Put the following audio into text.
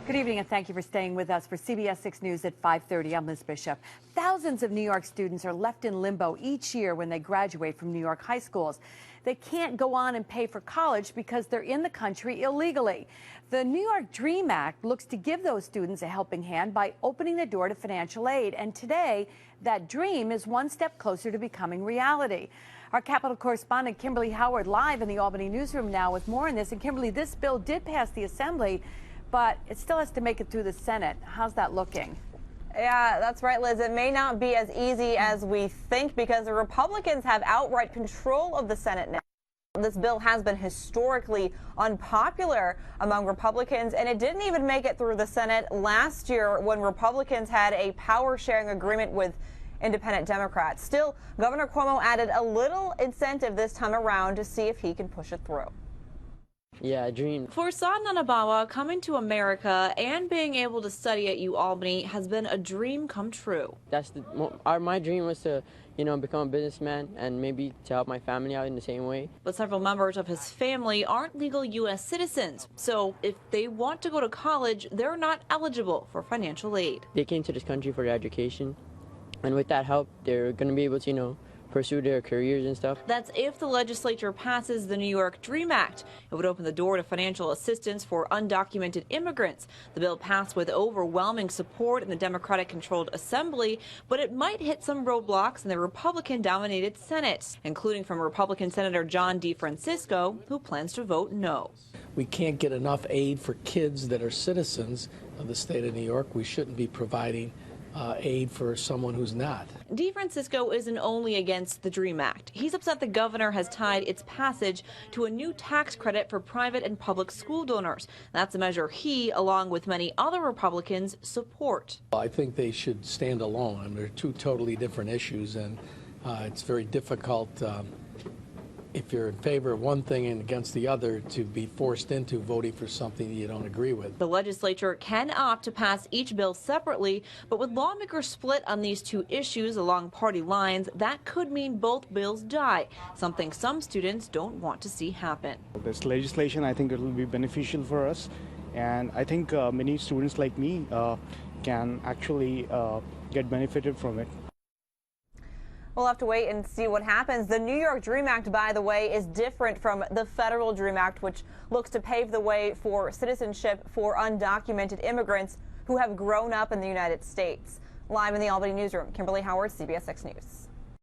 Good evening, and thank you for staying with us for CBS 6 News at 5:30. I'm Liz Bishop. Thousands of New York students are left in limbo each year when they graduate from New York high schools. They can't go on and pay for college because they're in the country illegally. The New York DREAM Act looks to give those students a helping hand by opening the door to financial aid. And today, that dream is one step closer to becoming reality. Our Capitol correspondent Kimberly Howard live in the Albany newsroom now with more on this. And Kimberly, this bill did pass the Assembly, but it still has to make it through the Senate. How's that looking? Yeah, that's right, Liz. It may not be as easy as we think because the Republicans have outright control of the Senate now. This bill has been historically unpopular among Republicans, and it didn't even make it through the Senate last year when Republicans had a power-sharing agreement with independent Democrats. Still, Governor Cuomo added a little incentive this time around to see if he can push it through. Yeah, a dream. For Saad Nanabawa, coming to America and being able to study at UAlbany has been a dream come true. My dream was to, become a businessman and maybe to help my family out in the same way. But several members of his family aren't legal U.S. citizens, so if they want to go to college, they're not eligible for financial aid. They came to this country for their education, and with that help, they're going to be able to, pursue their careers and stuff. That's if the legislature passes the New York DREAM Act. It would open the door to financial assistance for undocumented immigrants. The bill passed with overwhelming support in the Democratic-controlled Assembly, but it might hit some roadblocks in the Republican-dominated Senate, including from Republican Senator John DeFrancisco, who plans to vote no. We can't get enough aid for kids that are citizens of the state of New York. We shouldn't be providing aid for someone who's not. DeFrancisco isn't only against the DREAM Act. He's upset the governor has tied its passage to a new tax credit for private and public school donors. That's a measure he, along with many other Republicans, support. I think they should stand alone. I mean, they're two totally different issues, and it's very difficult if you're in favor of one thing and against the other to be forced into voting for something you don't agree with. The legislature can opt to pass each bill separately, but with lawmakers split on these two issues along party lines, that could mean both bills die, something some students don't want to see happen. This legislation, I think it will be beneficial for us, and I think many students like me can actually get benefited from it. We'll have to wait and see what happens. The New York DREAM Act, by the way, is different from the federal DREAM Act, which looks to pave the way for citizenship for undocumented immigrants who have grown up in the United States. Live in the Albany newsroom, Kimberly Howard, CBS 6 News.